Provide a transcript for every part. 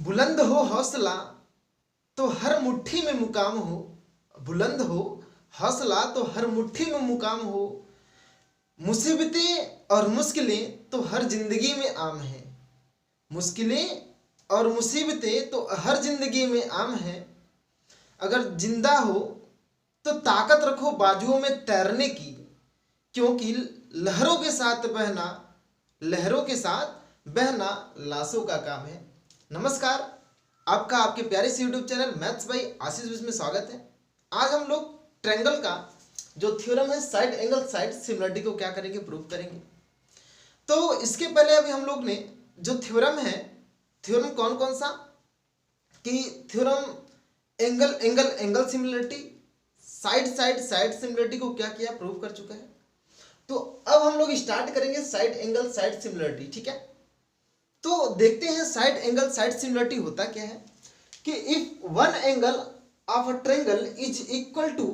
बुलंद हो हौसला तो हर मुट्ठी में मुकाम हो। बुलंद हो हौसला तो हर मुट्ठी में मुकाम हो। मुसीबतें और मुश्किलें तो हर जिंदगी में आम है। मुश्किलें और मुसीबतें तो हर जिंदगी में आम है। अगर जिंदा हो तो ताकत रखो बाजुओं में तैरने की, क्योंकि लहरों के साथ बहना लाशों का काम है। नमस्कार, आपका आपके प्यारे से YouTube channel maths by Ashish wish में स्वागत है। आज हम लोग ट्रायंगल का जो थ्योरम है साइड एंगल साइड सिमिलरिटी को क्या करेंगे, प्रूव करेंगे। तो इसके पहले अभी हम लोग ने जो थ्योरम है, थ्योरम कौन कौन सा कि theorem angle angle angle similarity, side side side similarity को क्या किया, प्रूव कर चुका है। तो अब हम लोग स्टार्ट करेंगे साइड एंगल साइड सिमिलरिटी, ठीक है। तो देखते हैं साइड एंगल साइड सिमिलरिटी होता क्या है कि if one angle of a triangle is equal to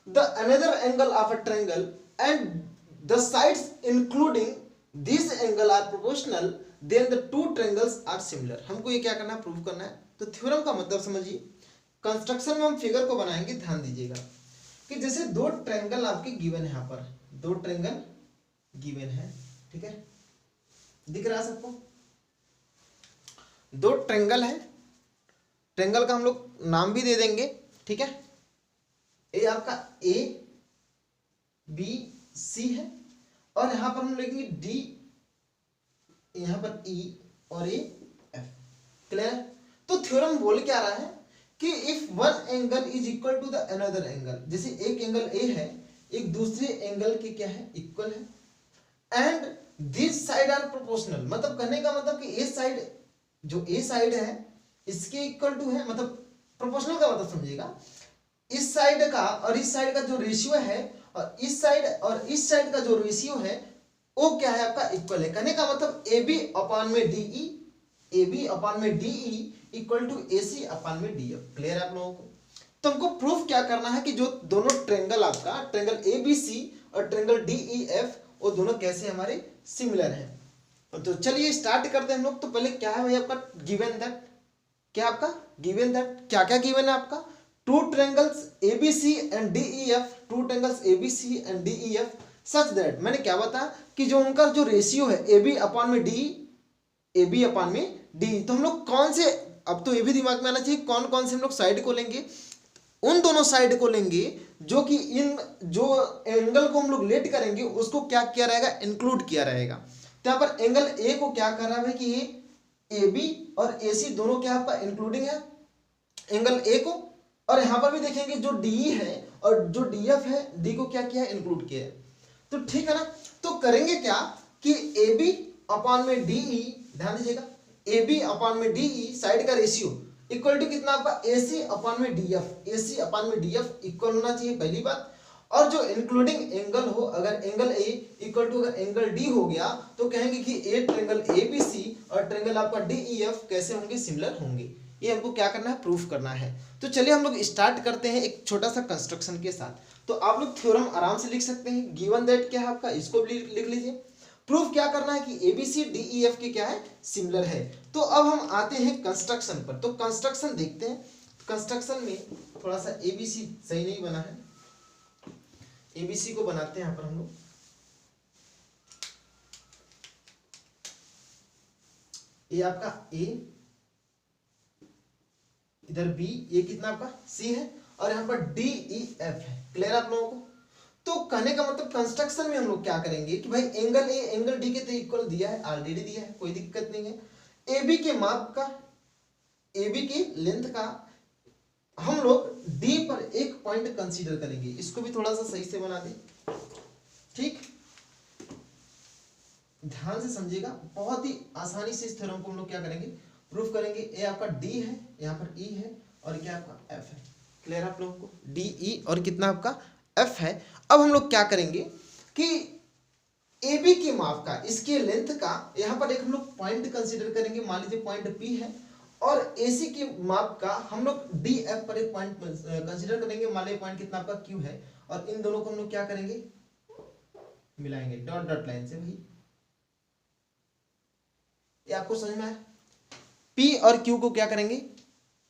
the another angle of a triangle and the sides including this angle are proportional, then the two triangles are similar. हमको ये क्या करना है, prove करना है। तो थ्योरम का मतलब समझिए, कंस्ट्रक्शन में हम फिगर को बनाएंगे, ध्यान दीजिएगा कि जैसे दो ट्रायंगल आपके गिवन है, यहाँ पर दो ट्रायंगल गिवन है, ठीक है, दिख रहा है सबको। दो ट्रायंगल है, ट्रायंगल का हम लोग नाम भी दे देंगे, ठीक है। ये आपका ए बी सी है और यहां पर हम लेंगे डी, यहां पर ई और ए एफ। क्लियर? तो थ्योरम बोल क्या रहा है कि if one angle is equal to the another angle, जैसे एक एंगल ए है, एक दूसरे एंगल के क्या है, इक्वल है, and this side are proportional, मतलब कहने का मतलब कि ए साइड, जो ए साइड है इसके इक्वल टू है, मतलब प्रोपोर्शनल का मतलब समझिएगा, इस साइड का और इस साइड का जो रेशियो है और इस साइड का जो रेशियो है वो क्या है, आपका इक्वल है। कहने का मतलब ए बी अपॉन में D E equal to A C upon में डी एफ। क्लियर है आप लोगों को? तो हमको प्रूफ क्या करना है कि जो दोनों ट्रायंगल, आपका ट्रायंगल ए बी सी और ट्रायंगल डी ई एफ, वो दोनों कैसे हमारे सिमिलर हैं। तो चलिए स्टार्ट करते हैं हम लोग। तो पहले क्या है भाई आपका गिवन दैट, क्या आपका गिवन दैट, क्या क्या गिवन है आपका, two triangles ABC and DEF, two triangles ABC and DEF such that, मैंने क्या बताया कि जो उनका जो रेशियो है एबी अपॉन में डी, तो हम लोग कौन से, अब तो ये भी दिमाग में आना चाहिए कौन कौन से हम लोग साइड को लेंगे, उन दोनों साइड को लेंगे जो कि इन जो एंगल को हम लोग लेट करेंगे उसको क्या किया रहेगा, इंक्लूड किया रहेगा। तो यहाँ पर एंगल ए को क्या कर रहा है कि ये ए बी और ए सी दोनों क्या आपका इंक्लूडिंग है एंगल ए को, और यहां पर भी देखेंगे जो डी है और जो डी एफ है, डी को क्या किया है, इंक्लूड किया है। तो ठीक है ना। तो करेंगे क्या कि ए बी अपॉन में डी ई, ध्यान दीजिएगा, ए बी अपॉन में डी ई साइड का रेशियो इक्वल टू कितना आपका ए सी अपॉन में डी एफ, ए सी अपॉन में डी एफ इक्वल होना चाहिए, पहली बात। और जो इंक्लूडिंग एंगल हो, अगर एंगल ए इक्वल टू अगर एंगल डी हो गया तो कहेंगे कि ए ट्रायंगल ए बी सी और ट्रायंगल आपका डी ई एफ कैसे होंगे, सिमिलर होंगे। ये हमको क्या करना है, प्रूफ करना है। तो चलिए हम लोग स्टार्ट करते हैं एक छोटा सा कंस्ट्रक्शन के साथ। तो आप लोग थ्योरम आराम से लिख सकते हैं, गिवन दैट क्या है आपका, इसको भी लिख लीजिए। प्रूफ क्या करना है कि एबीसी डीईएफ के क्या है, सिमिलर है। तो अब हम आते हैं कंस्ट्रक्शन पर। तो कंस्ट्रक्शन देखते हैं। कंस्ट्रक्शन में थोड़ा सा एबीसी सही नहीं बना है, एबीसी को बनाते हैं यहां पर हम लोग। ये आपका ए, इधर बी, ये कितना आपका सी है, और यहां पर डी ई एफ है। क्लियर आप लोगों को? तो कहने का मतलब कंस्ट्रक्शन में हम लोग क्या करेंगे कि भाई एंगल ए एंगल डी के तो इक्वल दिया है, ऑलरेडी दिया है, कोई दिक्कत नहीं है। ए बी के माप का, ए बी की लेंथ का हम लोग डी पर एक पॉइंट कंसीडर करेंगे। इसको भी थोड़ा सा सही से बना दे, ठीक, ध्यान से समझिएगा। बहुत ही आसानी से इस थ्योरम को हम लोग क्या करेंगे, प्रूफ करेंगे। ए आपका डी है, यहाँ पर ई है, और क्या आपका एफ है। क्लियर आप लोगों को? डी ई और कितना आपका एफ है। अब हम लोग क्या करेंगे कि ए बी के माप का, इसके लेंथ का, यहाँ पर एक हम लोग पॉइंट कंसीडर करेंगे, मान लीजिए पॉइंट पी है, और ए सी के माप का हम लोग डी एफ पर एक पॉइंट कंसीडर करेंगे, मान लीजिए पॉइंट कितना आपका क्यू है, और इन दोनों को हम लोग क्या करेंगे, मिलाएंगे डॉट डॉट लाइन से भाई। ये आपको समझ में आया? P और Q को क्या करेंगे,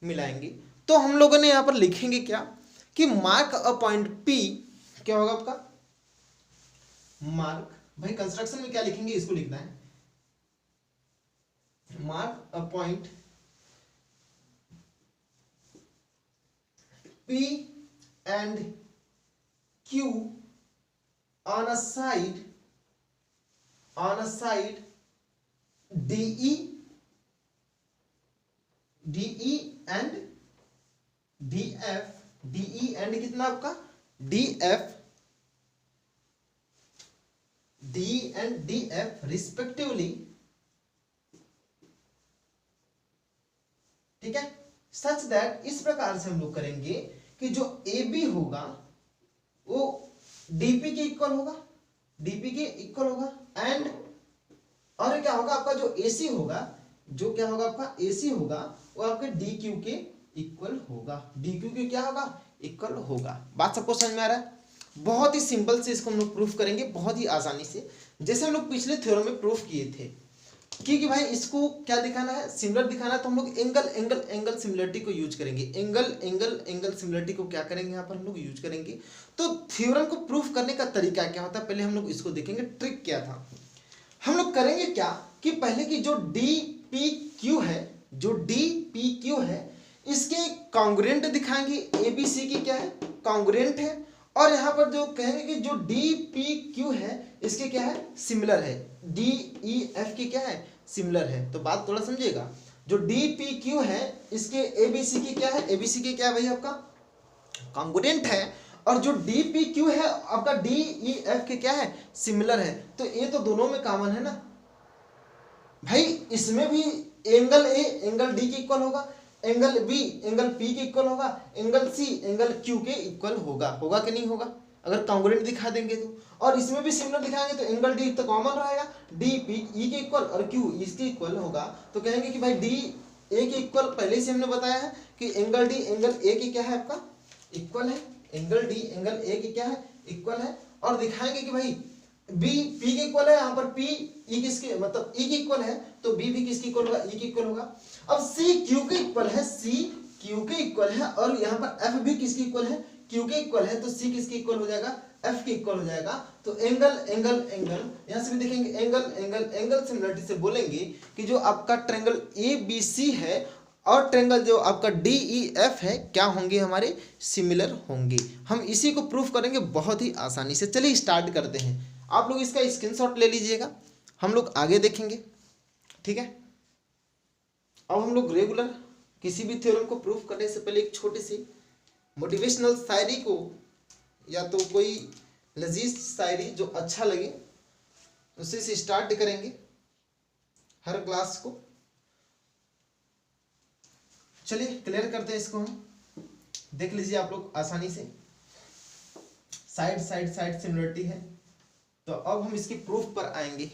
मिलाएंगे। तो हम लोगों ने यहाँ पर लिखेंगे क्या कि मार्क अ पॉइंट P, क्या होगा आपका मार्क, भाई कंस्ट्रक्शन में क्या लिखेंगे इसको लिखना है, mark a point P and Q on a side DE and DF, DE and कितना आपका DF, DE and DF respectively, ठीक है। सच दैट, इस प्रकार से हम लोग करेंगे कि जो AB होगा वो DP के इक्वल होगा, DP के इक्वल होगा, एंड और क्या होगा आपका जो AC होगा, जो क्या होगा आपका AC होगा वो आपके DQ के इक्वल होगा, DQ के क्या होगा, इक्वल होगा। बात सबको समझ में आ रहा है? बहुत ही सिंपल से इसको हम लोग प्रूफ करेंगे, बहुत ही आसानी से, जैसे हम लोग पिछले थ्योरम में प्रूफ किए थे। क्योंकि भाई इसको क्या दिखाना है, सिमिलर दिखाना है, तो हम लोग एंगल सिमिलरिटी को यूज करेंगे। एंगल सिमिलरिटी को क्या करेंगे यहाँ पर हम लोग यूज करेंगे। तो थ्योरम को प्रूफ करने का तरीका क्या होता है, पहले हम लोग इसको देखेंगे, ट्रिक क्या था। हम लोग करेंगे क्या कि पहले की जो DPQ है, जो DPQ है इसके कॉन्ग्रुएंट दिखाएंगे, ABC की क्या है, कॉन्ग्रुएंट है, और यहाँ पर जो कहेंगे कि जो DPQ है इसके क्या है, सिमिलर है, DEF की क्या है, सिमिलर है। तो बात थोड़ा समझिएगा, जो DPQ है इसके ABC की क्या है, ABC की क्या है भाई आपका कॉन्ग्रुएंट है, और जो DPQ है आपका DEF के क्या है, सिमिलर है। तो ये तो दोनों में कॉमन है ना भाई, इसमें भी एंगल A एंगल D के इक्वल होगा, एंगल B एंगल P के इक्वल होगा, एंगल C एंगल Q के इक्वल होगा, होगा कि नहीं होगा, अगर कॉन्ग्रुएंट दिखा देंगे तो। और इसमें भी सिमिलर दिखाएंगे तो एंगल D तो कॉमन रहेगा, D P E के इक्वल और Q इसके इक्वल होगा। तो कहेंगे कि भाई D A के इक्वल, पहले से हमने बताया है कि एंगल D एंगल A के क्या है आपका इक्वल है, एंगल D एंगल A के क्या है इक्वल है। और दिखाएंगे कि भाई B P के इक्वल है, यहाँ पर P E किसके मतलब E के इक्वल है, तो B भी किसके इक्वल होगा, E के इक्वल होगा। अब C Q के इक्वल है, C Q के इक्वल है, और यहाँ पर F भी किसके इक्वल है, Q के इक्वल है, तो C किसके इक्वल हो जाएगा, F के इक्वल हो जाएगा। तो एंगल यहाँ से भी देखेंगे, एंगल सिमिलरिटी से बोलेंगे कि जो आपका ट्रायंगल ABC है और ट्रायंगल जो आपका DEF है क्या होंगे, हमारे सिमिलर होंगे। हम इसी को प्रूफ करेंगे बहुत ही आसानी से। चलिए स्टार्ट करते हैं, आप लोग इसका स्क्रीनशॉट ले लीजिएगा, हम लोग आगे देखेंगे, ठीक है। अब हम लोग रेगुलर किसी भी थ्योरम को प्रूफ करने से पहले एक छोटी सी मोटिवेशनल शायरी को, या तो कोई लजीज शायरी जो अच्छा लगे उसी से स्टार्ट करेंगे हर क्लास को। चलिए क्लियर करते हैं इसको, हम देख लीजिए आप लोग आसानी से, साइड सिमिलरिटी है। तो अब हम इसकी प्रूफ पर आएंगे।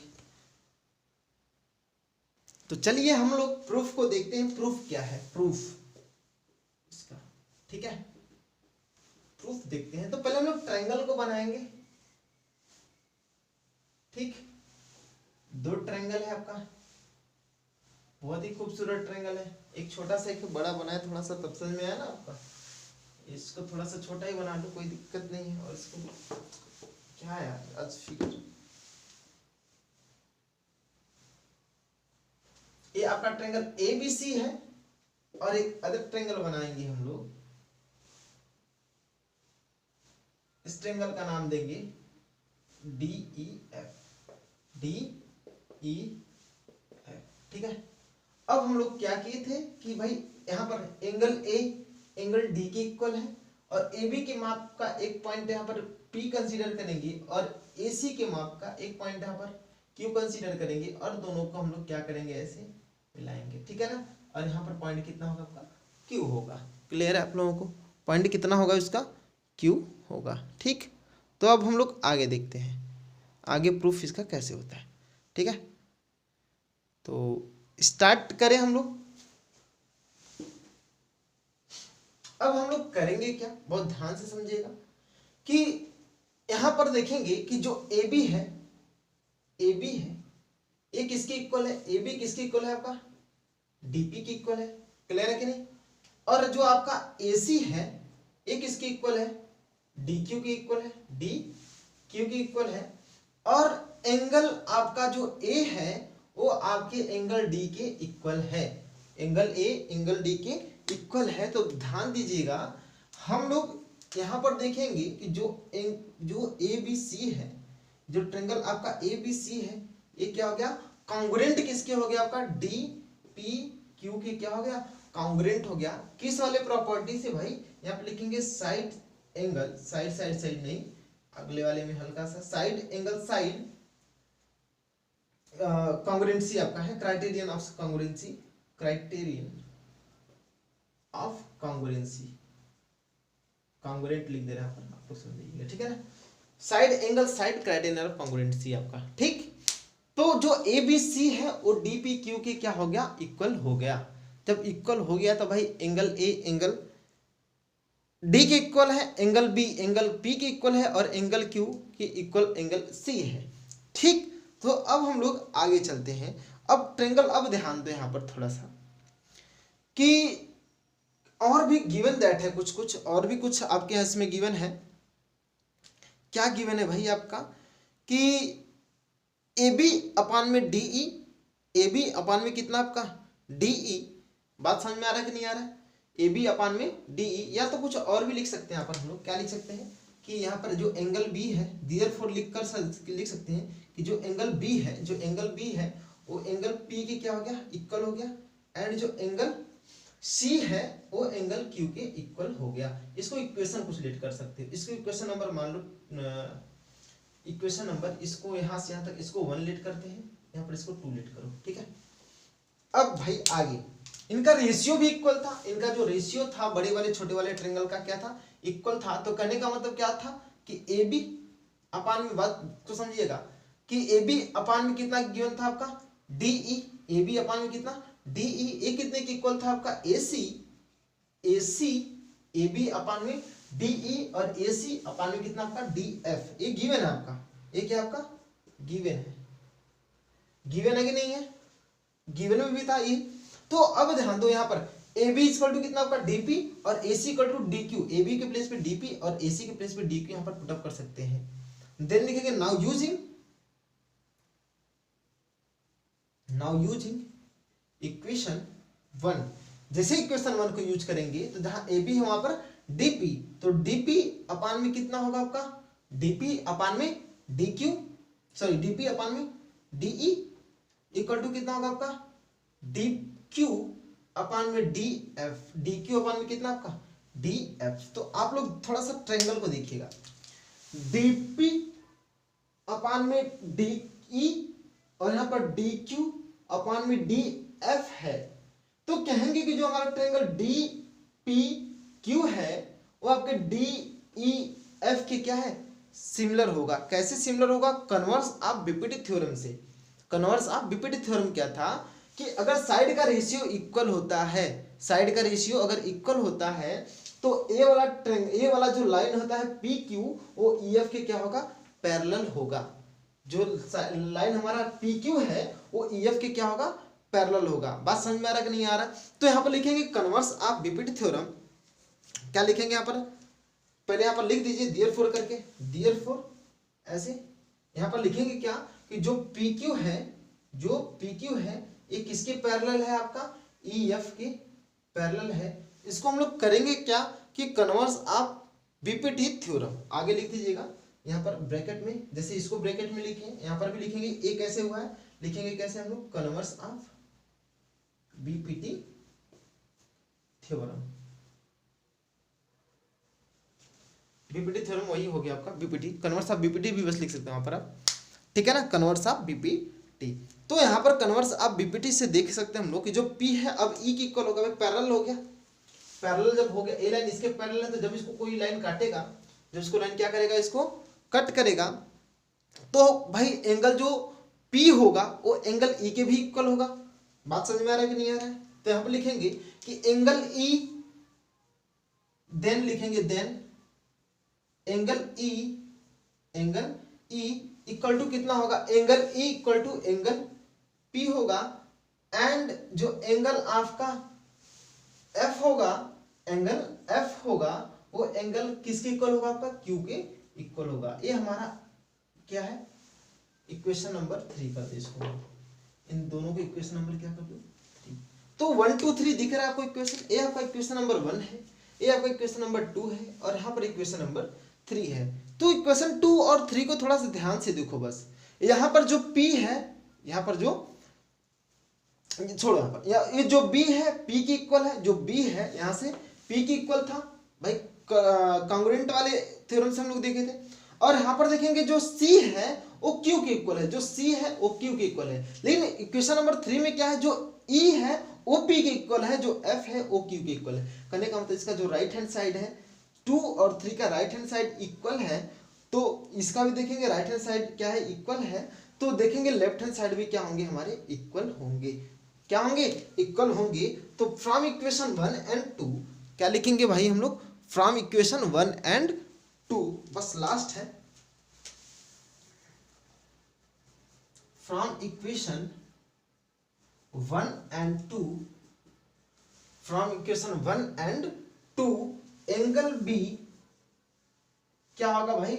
तो चलिए हम लोग प्रूफ को देखते हैं, प्रूफ क्या है, प्रूफ इसका, ठीक है। प्रूफ देखते हैं, तो पहले हम लोग ट्रायंगल को बनाएंगे, ठीक। दो ट्रायंगल है आपका, बहुत ही खूबसूरत ट्रायंगल है, एक छोटा सा एक बड़ा बनाया, थोड़ा सा तब समझ में आया ना आपका। इसको थोड़ा सा छोटा ही बना लो, कोई दिक्कत नहीं है। और इसको क्या है यार आज फिगर, ये आपका ट्रायंगल ABC है, और एक अदर ट्रायंगल बनाएंगे हम लोग। इस ट्रायंगल का नाम देंगे DEF, ठीक है। अब हम लोग क्या किए थे कि भाई यहाँ पर एंगल A एंगल D के इक्वल है, और AB के माप का एक पॉइंट यहाँ पर P कंसीडर करेंगे, और AC के माप का एक पॉइंट यहाँ पर Q कंसीडर करेंगे, और दोनों को हम लोग क्या करेंगे, ऐसे मिलाएंगे, ठीक है ना। और यहाँ पर पॉइंट कितना होगा आपका, Q होगा। क्लियर है आप लोगों को, पॉइंट कितना होगा इसका, Q होगा, ठीक। तो अब हम लोग आगे देखते हैं, आगे प्रूफ इसका कैसे होता है, ठीक है। तो स्टार्ट करें हम लोग। अब हम लोग करेंगे क्या, बहुत ध्यान से समझिएगा, कि यहां पर देखेंगे कि जो AB है, AB है, ए किसके इक्वल है, ए बी किसके इक्वल है आपका, डीपी की इक्वल है, क्लियर है कि नहीं। और जो आपका एसी है ये किसके इक्वल है, डी क्यू के इक्वल है, डी क्यू के इक्वल है। और एंगल आपका जो ए है वो आपके एंगल डी के इक्वल है, एंगल ए एंगल डी के इक्वल है। तो ध्यान दीजिएगा, हम लोग यहाँ पर देखेंगे कि जो ए बी सी है, जो ट्रायंगल आपका ए बी सी है, ये क्या हो गया, कॉन्ग्रुएंट किसके हो गया आपका, डी पी क्यू के क्या हो गया, कॉन्ग्रुएंट हो गया। किस वाले प्रॉपर्टी से भाई, यहाँ पे लिखेंगे साइड एंगल, साइड नहीं, अगले वाले में हल्का सा साइड एंगल, साइड कॉन्ग्रुएंसी आपका है, criterion of congruency, criterion of congruency, congruent लिख दे रहा है आप लोग समझ लीजिएगा, ठीक है ना। Side angle, side criterion of congruency आपका, ठीक। तो जो ए बी सी है वो डी पी क्यू के क्या हो गया, इक्वल हो गया। जब इक्वल हो गया तो भाई एंगल ए एंगल डी के इक्वल है, एंगल बी एंगल पी के इक्वल है, और एंगल क्यू के इक्वल एंगल सी है, ठीक। तो अब हम लोग आगे चलते हैं। अब ट्रायंगल, अब ध्यान दो यहाँ पर थोड़ा सा कि और भी गिवन दैट है, कुछ और भी कुछ आपके यहाँ इसमें गिवन है। क्या गिवन है भाई आपका कि ए बी अपान में डी ई, ए बी अपान में कितना आपका डी ई, बात समझ में आ रहा है कि नहीं आ रहा है, ए बी अपान में डी ई। या तो कुछ और भी लिख सकते हैं यहाँ पर हम लोग, क्या लिख सकते हैं कि यहाँ पर जो एंगल बी है, देयरफॉर लिख सकते हैं कि जो एंगल बी है, जो एंगल बी है वो एंगल पी के क्या हो गया, इक्वल हो गया। एंड जो एंगल सी है वो एंगल क्यू के इक्वल हो गया। इसको इक्वेशन कुछ लेट कर सकते हो, इसको इक्वेशन नंबर मान लो, इक्वेशन नंबर इसको यहाँ से यहाँ तक इसको 1 लेट करते हैं, यहाँ पर इसको 2 लेट करो, ठीक है। अब भाई आगे इनका रेशियो भी इक्वल था, इनका जो रेशियो था बड़े वाले छोटे वाले ट्रायंगल का क्या था, इक्वल था। तो कहने का मतलब क्या था कि ए बी अपान में, बात तो समझिएगा कि ए बी अपान में कितना गिवन था आपका, डी ई, ए बी अपान में कितना डी ई, ए कितने के इक्वल था आपका ए सी, ए सी ए बी अपान में डी ई, और ए सी अपान में कितना आपका डी एफ। ये गिवन है आपका, ये क्या आपका गिवन है, गिवन है कि नहीं है, गिवन में भी था ये। तो अब ध्यान दो यहाँ पर ए बी इक्वल टू कितना आपका डीपी, और A C equal to D Q, A B के प्लेस पे डीपी और ए सी के प्लेस पे डी क्यू यहाँ पर पुटअप कर सकते हैं। देन लिखेंगे नाउ यूजिंग इक्वेशन 1। जैसे इक्वेशन 1 को यूज करेंगे तो जहां ए बी है वहां पर डीपी, तो डीपी अपान में कितना होगा आपका, डीपी अपान में डी क्यू, सॉरी डीपी अपान में डीई इक्वल टू कितना होगा आपका डी क्यू अपान में डी एफ, डी क्यू अपान में कितना आपका डी एफ। तो आप लोग थोड़ा सा ट्रायंगल को देखिएगा, डीपी अपान में डी ई और यहाँ पर डी क्यू अपान में डी एफ है। तो कहेंगे कि जो हमारा ट्रायंगल डी पी क्यू है वो आपके डी ई एफ के क्या है, सिमिलर होगा। कैसे सिमिलर होगा, कन्वर्स ऑफ बीपीटी थ्योरम से। कन्वर्स ऑफ बीपीटी थ्योरम क्या था कि अगर साइड का रेशियो इक्वल होता है, साइड का रेशियो अगर इक्वल होता है तो ए वाला जो लाइन होता है पी क्यू वो ई एफ के क्या होगा, पैरेलल होगा। जो लाइन हमारा पी क्यू है वो ई एफ के क्या होगा, पैरेलल होगा। बात समझ में आ रहा कि नहीं आ रहा। तो यहाँ पर लिखेंगे कन्वर्स ऑफ बीपीटी थ्योरम, क्या लिखेंगे यहाँ पर, पहले यहाँ पर लिख दीजिए देयरफॉर करके, देयरफॉर ऐसे यहाँ पर लिखेंगे क्या कि जो पी क्यू है, जो पी क्यू है ये किसके पैरेलल है, आपका ई एफ के पैरेलल है। इसको हम लोग करेंगे क्या कि कन्वर्स ऑफ बीपीटी थ्योरम, आगे लिख दीजिएगा यहाँ पर ब्रैकेट में, जैसे इसको ब्रैकेट में लिखे यहाँ पर भी लिखेंगे। ए कैसे हुआ है, लिखेंगे कैसे हम लोग, converse of BPT theorem. BPT theorem वही हो गया आपका बीपीटी, कन्वर्स ऑफ बीपीटी भी बस लिख सकते हैं वहां पर आप, ठीक है ना, कन्वर्स ऑफ बीपीटी। तो यहाँ पर कन्वर्स ऑफ बीपीटी से देख सकते हैं हम लोग कि जो पी है अब ई की इक्वल होगा, पैरेलल हो गया। पैरेलल जब हो गया, ए लाइन इसके पैरेलल है, तो जब इसको कोई लाइन काटेगा, जब इसको लाइन क्या करेगा, इसको कट करेगा, तो भाई एंगल जो पी होगा वो एंगल ई के भी इक्वल होगा। बात समझ में आ रहा है कि नहीं आ रहा है। तो यहाँ पर लिखेंगे कि एंगल ई, देन लिखेंगे then angle E equal to कितना होगा, angle E equal to angle P होगा एंड जो एंगल आपका F होगा, एंगल F होगा, वो एंगल किसके इक्वल होगा? आपका Q के इक्वल होगा। ये हमारा क्या है? इक्वेशन नंबर 3 कर दे इसको, इन दोनों को इक्वेशन नंबर क्या कर दो? 3। तो 1 2 3 दिख रहा है आपको इक्वेशन। ये आपका इक्वेशन नंबर 1 है, ये आपका इक्वेशन नंबर 2 है, और यहाँ पर इक्वेशन नंबर 3 है। तो इक्वेशन 2 और 3 को थोड़ा सा ध्यान से देखो बस। यहाँ पर जो P है, यहाँ पर जो छोड़ो, यहाँ पर ये जो B है P की इक्वल है, जो B है यहाँ से P की इक्वल था भाई, कॉन्ग्रुएंट वाले थ्योरम से हम लोग देखे थे। और यहाँ पर देखेंगे जो C है वो Q के इक्वल है, जो C है वो Q के इक्वल है। लेकिन इक्वेशन नंबर 3 में क्या है? जो E है वो P के इक्वल है, जो F है वो Q के इक्वल है। कहने का मतलब इसका जो राइट हैंड साइड है 2 और 3 का राइट हैंड साइड इक्वल है, तो इसका भी देखेंगे राइट हैंड साइड क्या है? इक्वल है। तो देखेंगे लेफ्ट हैंड साइड भी क्या होंगे? हमारे इक्वल होंगे। क्या होंगे? इक्वल होंगे। तो फ्रॉम इक्वेशन 1 एंड 2 क्या लिखेंगे भाई हम लोग? फ्रॉम इक्वेशन 1 एंड 2, बस लास्ट है। From equation 1 and 2, from equation 1 and 2 angle B क्या होगा भाई?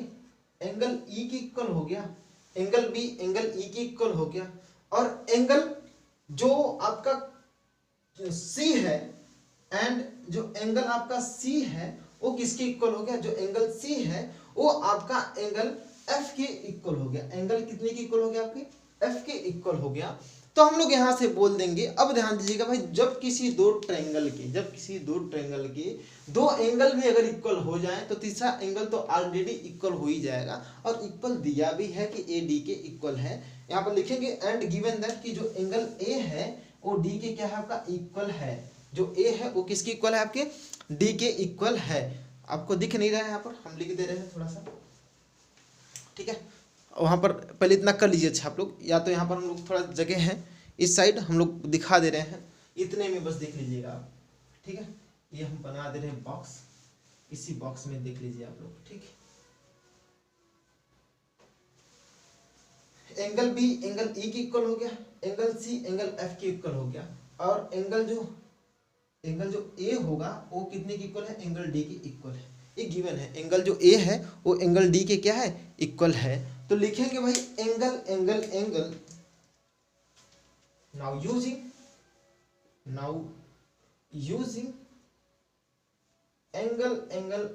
एंगल ई की इक्वल हो गया। एंगल बी एंगल ई की इक्वल हो गया। और एंगल जो आपका सी है एंड जो एंगल आपका सी है वो किसके इक्वल हो गया? जो एंगल सी है वो आपका एंगल एफ के इक्वल हो गया। एंगल कितने के इक्वल हो गया? आपके एफ के इक्वल हो गया। तो हम लोग यहां से बोल देंगे, अब ध्यान दीजिएगा भाई, जब किसी दो ट्रायंगल के दो एंगल भी अगर इक्वल हो जाए तो तीसरा एंगल तो ऑलरेडी इक्वल हो ही जाएगा। और इक्वल दिया भी है कि ए डी के इक्वल है। यहाँ पर लिखेंगे एंड गिवन दैट कि जो एंगल ए है वो डी के क्या है? आपका इक्वल है। जो ए है वो किसके इक्वल है? आपके डी के इक्वल है। आपको दिख नहीं रहा है? यहाँ पर हम लिख दे रहे हैं थोड़ा सा, ठीक है। वहाँ पर पहले इतना कर लीजिए अच्छा आप लोग, या तो यहाँ पर हम लोग थोड़ा जगह है इस साइड हम लोग दिखा दे रहे हैं, इतने में बस देख लीजिएगा आप, ठीक है। ये हम बना दे रहे हैं बॉक्स, इसी बॉक्स में देख लीजिए आप लोग, ठीक है। एंगल बी एंगल ई की इक्वल हो गया, एंगल सी एंगल एफ की इक्वल हो गया, और एंगल जो ए होगा वो कितने की इक्वल है? एंगल डी की इक्वल है। ये गिवन है, एंगल जो ए है वो एंगल डी के क्या है? इक्वल है। तो लिखेंगे भाई angle angle angle, now using angle angle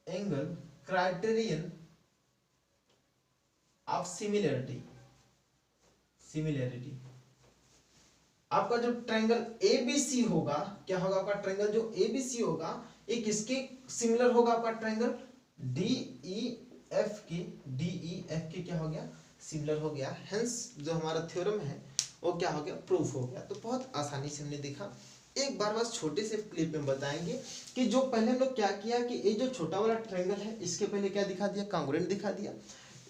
angle criterion of similarity. आपका जो ट्रायंगल एबीसी होगा, क्या होगा? आपका ट्रायंगल जो एबीसी होगा ये किसके सिमिलर होगा? आपका ट्रायंगल डीईएफ के क्या हो गया? सिमिलर हो गया। हेंस जो हमारा थ्योरम है वो क्या हो गया? प्रूफ हो गया। तो बहुत आसानी से हमने देखा। एक बार बस छोटे से क्लिप में बताएंगे कि जो पहले हम लोग क्या किया कि ये जो छोटा वाला ट्रायंगल है इसके पहले क्या दिखा दिया? कॉन्ग्रुएंट दिखा दिया।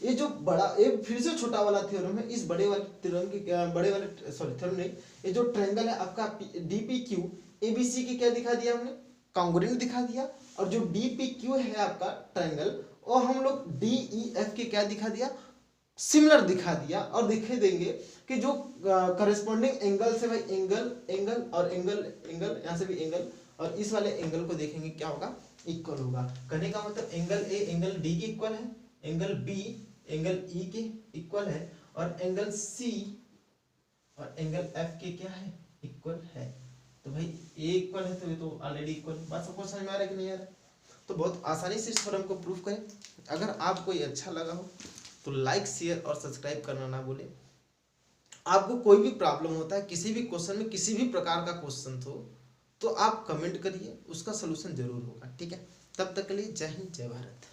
ये जो बड़ा, ये फिर से छोटा वाला थ्योरम है, इस बड़े वाले थ्योरम के थ्योरम नहीं, ये जो ट्रायंगल है आपका डीपीक्यू एबीसी की क्या दिखा दिया हमने? कॉन्ग्रुएंट दिखा दिया। और जो डीपीक्यू है आपका ट्रायंगल और हम लोग डीईएफ के क्या दिखा दिया? सिमिलर दिखा दिया। और दिखे देंगे कि जो करस्पॉन्डिंग एंगल से भाई एंगल और एंगल यहाँ से भी एंगल और इस वाले एंगल को देखेंगे क्या होगा? इक्वल होगा। कहने का मतलब एंगल ए एंगल डी के इक्वल है, एंगल बी एंगल ई के इक्वल है, और एंगल सी और एंगल एफ के क्या है? इक्वल है। तो भाई ए इक्वल है तो ये तो ऑलरेडी इक्वल। बात सबको समझ में आ रहा है कि नहीं आ रहा है? तो बहुत आसानी से इस थ्योरम को प्रूफ करें। अगर आपको ये अच्छा लगा हो तो लाइक शेयर और सब्सक्राइब करना ना भूलें। आपको कोई भी प्रॉब्लम होता है, किसी भी क्वेश्चन में किसी भी प्रकार का क्वेश्चन हो तो आप कमेंट करिए, उसका सलूशन जरूर होगा, ठीक है। तब तक के लिए जय हिंद जय भारत।